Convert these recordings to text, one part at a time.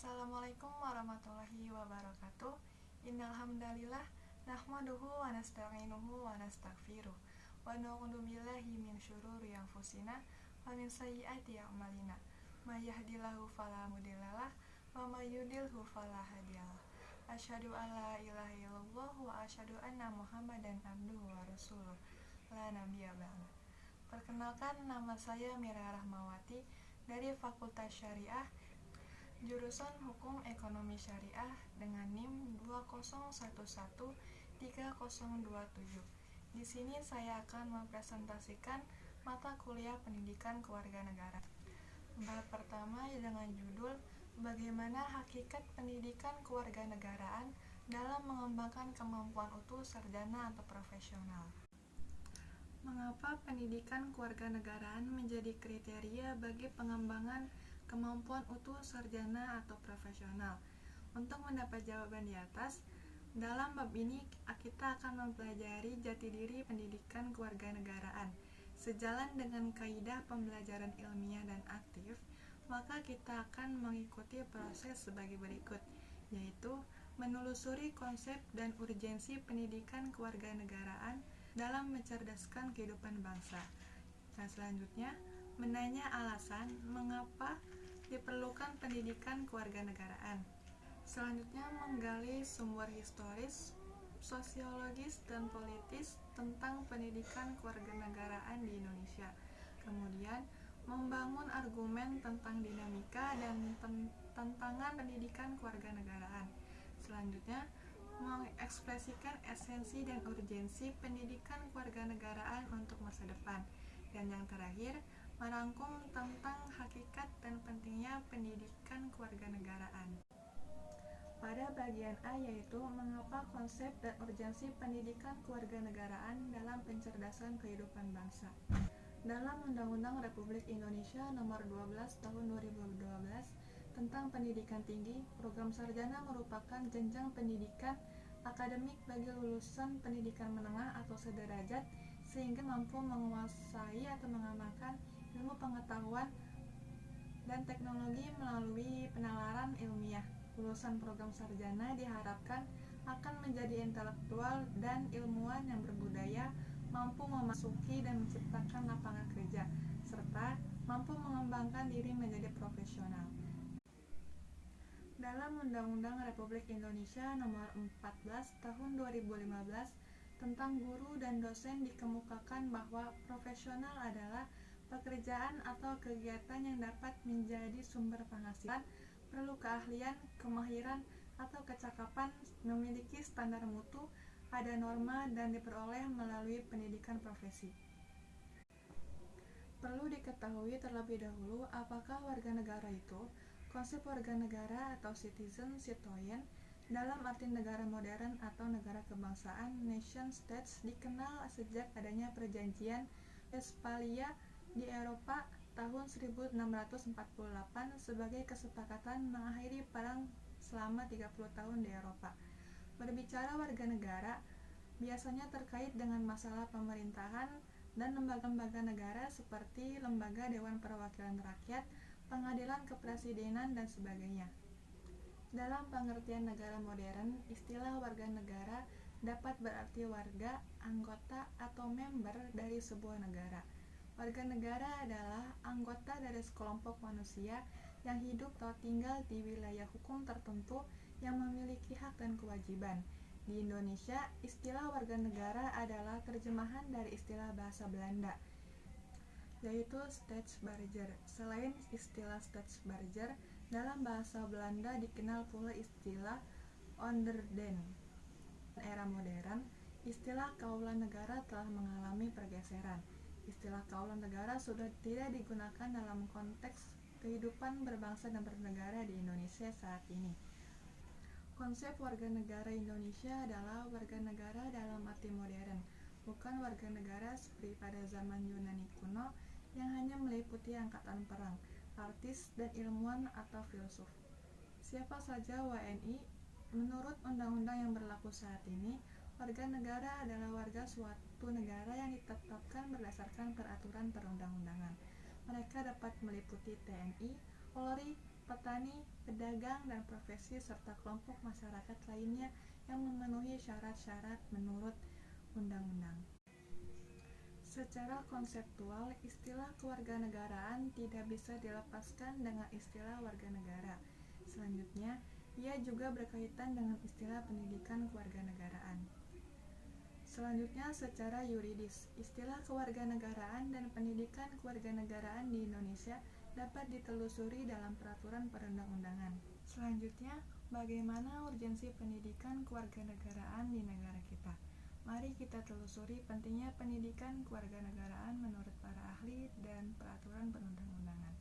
Assalamualaikum warahmatullahi wabarakatuh. Innal hamdalillah nahmaduhu wa nasta'inuhu wa nastaghfiruh wa na'udzu billahi min syururi anfusina wa min sayyiati a'malina. May yahdihillahu fala mudhillalah wa may yudlilhu fala hadiyalah. Asyhadu an la ilaha illallah wa asyhadu anna Muhammadan abduhu wa rasuluh. La nabiyya ba'da. Perkenalkan, nama saya Mira Rahmawati dari Fakultas Syariah jurusan Hukum Ekonomi Syariah dengan NIM 201130027. Di sini saya akan mempresentasikan mata kuliah Pendidikan Kewarganegaraan. Bab pertama dengan judul Bagaimana Hakikat Pendidikan Kewarganegaraan dalam Mengembangkan Kemampuan Utuh Sarjana atau Profesional. Mengapa pendidikan kewarganegaraan menjadi kriteria bagi pengembangan kemampuan utuh sarjana atau profesional? Untuk mendapat jawaban di atas, dalam bab ini kita akan mempelajari jati diri pendidikan kewarganegaraan. Sejalan dengan kaidah pembelajaran ilmiah dan aktif, maka kita akan mengikuti proses sebagai berikut, yaitu menelusuri konsep dan urgensi pendidikan kewarganegaraan dalam mencerdaskan kehidupan bangsa. Dan selanjutnya, menanya alasan mengapa diperlukan pendidikan kewarganegaraan. Selanjutnya, menggali sumber historis, sosiologis, dan politis tentang pendidikan kewarganegaraan di Indonesia. Kemudian, membangun argumen tentang dinamika dan tantangan pendidikan kewarganegaraan. Selanjutnya, mengekspresikan esensi dan urgensi pendidikan kewarganegaraan untuk masa depan. Dan yang terakhir, merangkum tentang hakikat dan pentingnya pendidikan kewarganegaraan. Pada bagian A, yaitu mengapa konsep dan urgensi pendidikan kewarganegaraan dalam pencerdasan kehidupan bangsa. Dalam Undang-Undang Republik Indonesia Nomor 12 Tahun 2012 tentang pendidikan tinggi, program sarjana merupakan jenjang pendidikan akademik bagi lulusan pendidikan menengah atau sederajat sehingga mampu menguasai atau mengamalkan ilmu pengetahuan dan teknologi melalui penalaran ilmiah. Lulusan program sarjana diharapkan akan menjadi intelektual dan ilmuwan yang berbudaya, mampu memasuki dan menciptakan lapangan kerja, serta mampu mengembangkan diri menjadi profesional. Dalam Undang-Undang Republik Indonesia Nomor 14 Tahun 2015 tentang guru dan dosen dikemukakan bahwa profesional adalah pekerjaan atau kegiatan yang dapat menjadi sumber penghasilan, perlu keahlian, kemahiran, atau kecakapan, memiliki standar mutu, ada norma, dan diperoleh melalui pendidikan profesi. Perlu diketahui terlebih dahulu apakah warga negara itu. Konsep warga negara atau citizen dalam arti negara modern atau negara kebangsaan nation states dikenal sejak adanya perjanjian Westphalia di Eropa tahun 1648 sebagai kesepakatan mengakhiri perang selama 30 tahun di Eropa. Berbicara warga negara biasanya terkait dengan masalah pemerintahan dan lembaga-lembaga negara seperti lembaga Dewan Perwakilan Rakyat, pengadilan kepresidenan, dan sebagainya. Dalam pengertian negara modern, istilah warga negara dapat berarti warga, anggota, atau member dari sebuah negara. Warga negara adalah anggota dari sekelompok manusia yang hidup atau tinggal di wilayah hukum tertentu yang memiliki hak dan kewajiban. Di Indonesia, istilah warga negara adalah terjemahan dari istilah bahasa Belanda, yaitu Staatsburger. Selain istilah Staatsburger, dalam bahasa Belanda dikenal pula istilah Onderdeen. Era modern, istilah kaulan negara telah mengalami pergeseran. Istilah kaulan negara sudah tidak digunakan dalam konteks kehidupan berbangsa dan bernegara di Indonesia saat ini. Konsep warga negara Indonesia adalah warga negara dalam arti modern, bukan warga negara seperti pada zaman Yunani kuno yang hanya meliputi angkatan perang, artis, dan ilmuwan atau filsuf. Siapa saja WNI? Menurut undang-undang yang berlaku saat ini, warga negara adalah warga suatu negara yang ditetapkan berdasarkan peraturan perundang-undangan. Mereka dapat meliputi TNI, Polri, petani, pedagang, dan profesi serta kelompok masyarakat lainnya yang memenuhi syarat-syarat menurut undang-undang. Secara konseptual, istilah kewarganegaraan tidak bisa dilepaskan dengan istilah warga negara. Selanjutnya, ia juga berkaitan dengan istilah pendidikan kewarganegaraan. Selanjutnya, secara yuridis, istilah kewarganegaraan dan pendidikan kewarganegaraan di Indonesia dapat ditelusuri dalam peraturan perundang-undangan. Selanjutnya, bagaimana urgensi pendidikan kewarganegaraan di negara kita? Mari kita telusuri pentingnya pendidikan kewarganegaraan menurut para ahli dan peraturan perundang-undangan.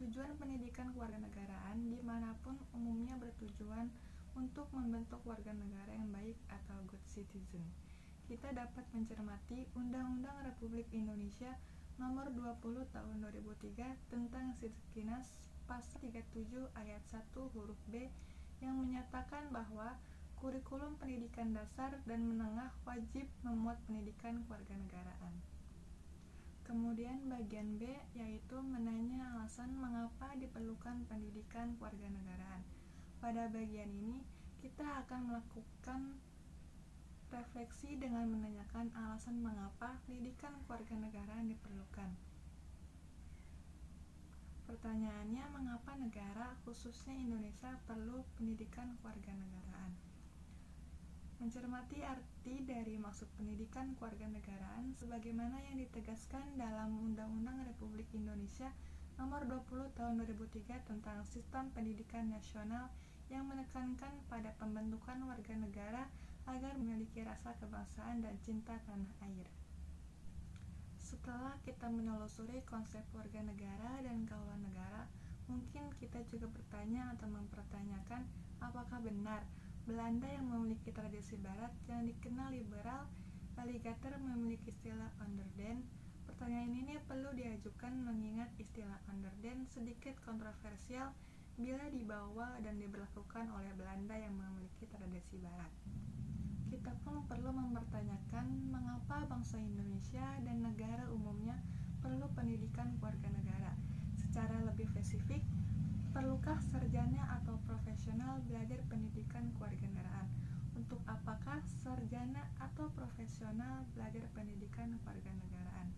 Tujuan pendidikan kewarganegaraan dimanapun umumnya bertujuan untuk membentuk warga negara yang baik atau good citizen. Kita dapat mencermati Undang-Undang Republik Indonesia Nomor 20 Tahun 2003 tentang Sidkinas Pasal 37 Ayat 1 huruf B yang menyatakan bahwa kurikulum pendidikan dasar dan menengah wajib memuat pendidikan kewarganegaraan. Kemudian bagian B yaitu menanya alasan mengapa diperlukan pendidikan kewarganegaraan. Pada bagian ini kita akan melakukan refleksi dengan menanyakan alasan mengapa pendidikan kewarganegaraan diperlukan. Pertanyaannya, mengapa negara, khususnya Indonesia, perlu pendidikan kewarganegaraan? Mencermati arti dari maksud pendidikan kewarganegaraan sebagaimana yang ditegaskan dalam Undang-Undang Republik Indonesia Nomor 20 Tahun 2003 tentang Sistem Pendidikan Nasional yang menekankan pada pembentukan warga negara agar memiliki rasa kebangsaan dan cinta tanah air. Setelah kita menelusuri konsep warga negara dan kaulah negara, mungkin kita juga bertanya atau mempertanyakan apakah benar Belanda yang memiliki tradisi barat yang dikenal liberal, Alligator memiliki istilah Onderdeen. Pertanyaan ini perlu diajukan mengingat istilah Onderdeen sedikit kontroversial bila dibawa dan diberlakukan oleh Belanda yang memiliki tradisi barat. Kita pun perlu mempertanyakan mengapa bangsa Indonesia dan negara umumnya perlu pendidikan kewarganegara. Secara lebih spesifik, perlukah sarjana atau profesional belajar pendidikan kewarganegaraan? Untuk apakah sarjana atau profesional belajar pendidikan kewarganegaraan?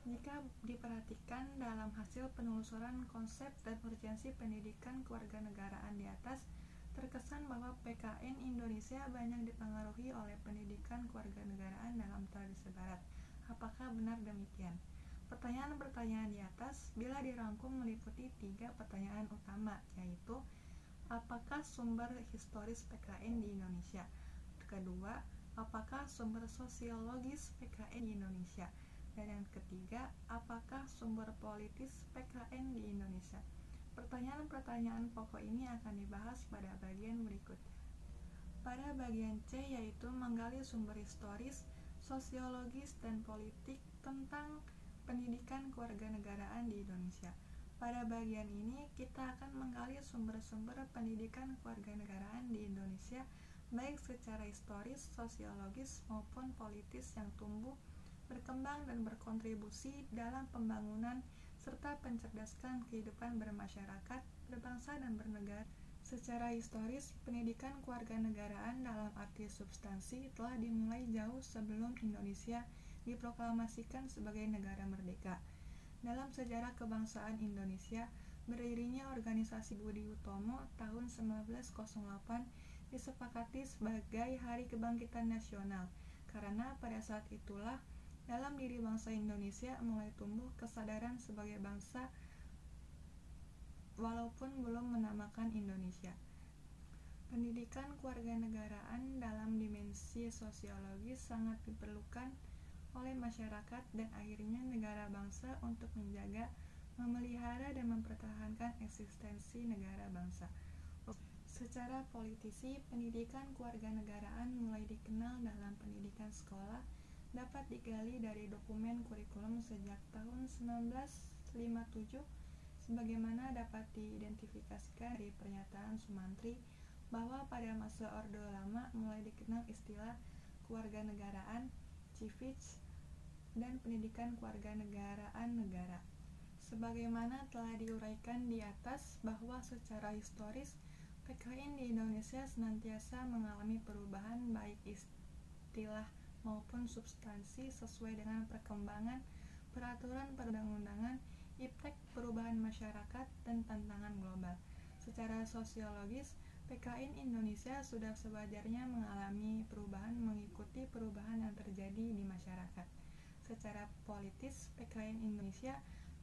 Jika diperhatikan dalam hasil penelusuran konsep dan urgensi pendidikan kewarganegaraan di atas, terkesan bahwa PKN Indonesia banyak dipengaruhi oleh pendidikan kewarganegaraan dalam tradisi barat. Apakah benar demikian? Pertanyaan-pertanyaan di atas bila dirangkum meliputi 3 pertanyaan utama, yaitu apakah sumber historis PKN di Indonesia? Kedua, apakah sumber sosiologis PKN di Indonesia? Dan yang ketiga, apakah sumber politis PKN di Indonesia? Pertanyaan-pertanyaan pokok ini akan dibahas pada bagian berikutnya. Pada bagian C yaitu menggali sumber historis, sosiologis, dan politik tentang pendidikan kewarganegaraan di Indonesia. Pada bagian ini kita akan menggali sumber-sumber pendidikan kewarganegaraan di Indonesia baik secara historis, sosiologis, maupun politis yang tumbuh, berkembang, dan berkontribusi dalam pembangunan serta pencerdaskan kehidupan bermasyarakat, berbangsa, dan bernegara. Secara historis, pendidikan kewarganegaraan dalam arti substansi telah dimulai jauh sebelum Indonesia diproklamasikan sebagai negara merdeka. Dalam sejarah kebangsaan Indonesia, berdirinya organisasi Budi Utomo tahun 1908 disepakati sebagai Hari Kebangkitan Nasional, karena pada saat itulah dalam diri bangsa Indonesia mulai tumbuh kesadaran sebagai bangsa walaupun belum menamakan Indonesia. Pendidikan kewarganegaraan dalam dimensi sosiologis sangat diperlukan oleh masyarakat dan akhirnya negara bangsa untuk menjaga, memelihara, dan mempertahankan eksistensi negara bangsa. Secara politisi, pendidikan kewarganegaraan mulai dikenal dalam pendidikan sekolah dapat digali dari dokumen kurikulum sejak tahun 1957 sebagaimana dapat diidentifikasikan dari pernyataan Sumantri bahwa pada masa Orde Lama mulai dikenal istilah kewarganegaraan, civics, dan pendidikan kewarganegaraan negara. Sebagaimana telah diuraikan di atas bahwa secara historis PKN di Indonesia senantiasa mengalami perubahan baik istilah maupun substansi sesuai dengan perkembangan peraturan perundang-undangan, iptek perubahan masyarakat, dan tantangan global. Secara sosiologis, PKN Indonesia sudah sewajarnya mengalami perubahan mengikuti perubahan yang terjadi di masyarakat. Secara politis, PKN Indonesia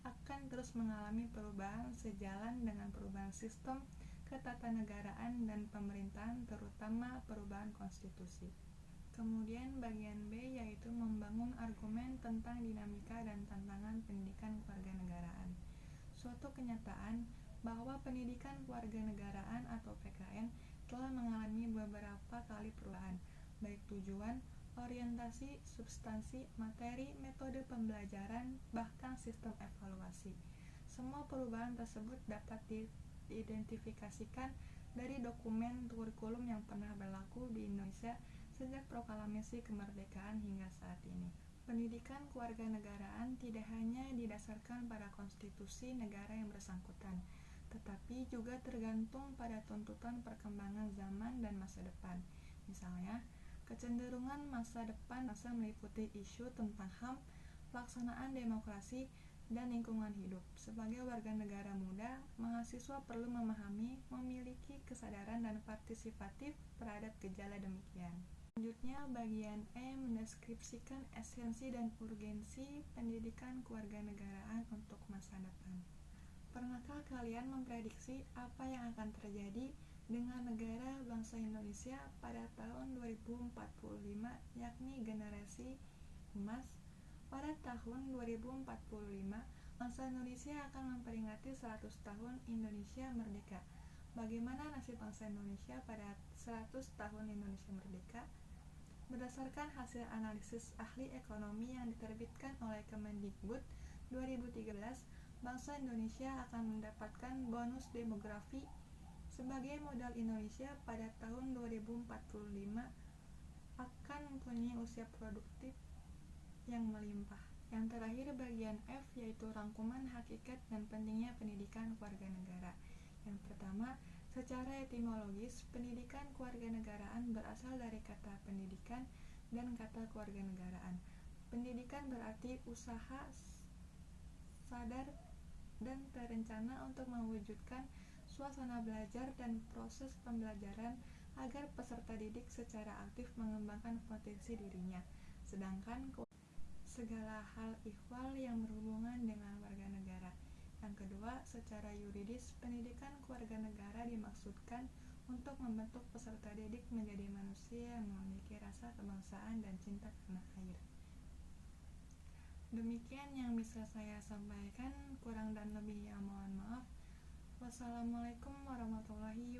akan terus mengalami perubahan sejalan dengan perubahan sistem ketatanegaraan dan pemerintahan, terutama perubahan konstitusi. Kemudian bagian B yaitu membangun argumen tentang dinamika dan tantangan pendidikan kewarganegaraan. Suatu kenyataan bahwa pendidikan kewarganegaraan atau PKN telah mengalami beberapa kali perubahan, baik tujuan, orientasi, substansi, materi, metode pembelajaran, bahkan sistem evaluasi. Semua perubahan tersebut dapat diidentifikasikan dari dokumen kurikulum yang pernah berlaku di Indonesia sejak proklamasi kemerdekaan hingga saat ini. Pendidikan kewarganegaraan tidak hanya didasarkan pada konstitusi negara yang bersangkutan, tetapi juga tergantung pada tuntutan perkembangan zaman dan masa depan. Misalnya, kecenderungan masa depan masa meliputi isu tentang HAM, pelaksanaan demokrasi, dan lingkungan hidup. Sebagai warga negara muda, mahasiswa perlu memahami, memiliki kesadaran dan partisipatif terhadap gejala demikian. Selanjutnya, bagian E mendeskripsikan esensi dan urgensi pendidikan kewarganegaraan untuk masa depan. Pernahkah kalian memprediksi apa yang akan terjadi dengan negara bangsa Indonesia pada tahun 2045, yakni generasi emas? Pada tahun 2045, bangsa Indonesia akan memperingati 100 tahun Indonesia merdeka. Bagaimana nasib bangsa Indonesia pada 100 tahun Indonesia merdeka? Berdasarkan hasil analisis ahli ekonomi yang diterbitkan oleh Kemendikbud 2013, bangsa Indonesia akan mendapatkan bonus demografi sebagai modal Indonesia pada tahun 2045 akan mempunyai usia produktif yang melimpah. Yang terakhir bagian F yaitu rangkuman hakikat dan pentingnya pendidikan kewarganegara. Yang pertama, secara etimologis, pendidikan kewarganegaraan berasal dari kata pendidikan dan kata kewarganegaraan. Pendidikan berarti usaha sadar dan terencana untuk mewujudkan suasana belajar dan proses pembelajaran agar peserta didik secara aktif mengembangkan potensi dirinya. Sedangkan segala hal ihwal yang berhubungan dengan warga negara. Yang kedua, secara yuridis, pendidikan kewarganegara dimaksudkan untuk membentuk peserta didik menjadi manusia yang memiliki rasa kebangsaan dan cinta tanah air. Demikian yang bisa saya sampaikan, kurang dan lebihnya mohon maaf. Wassalamualaikum warahmatullahi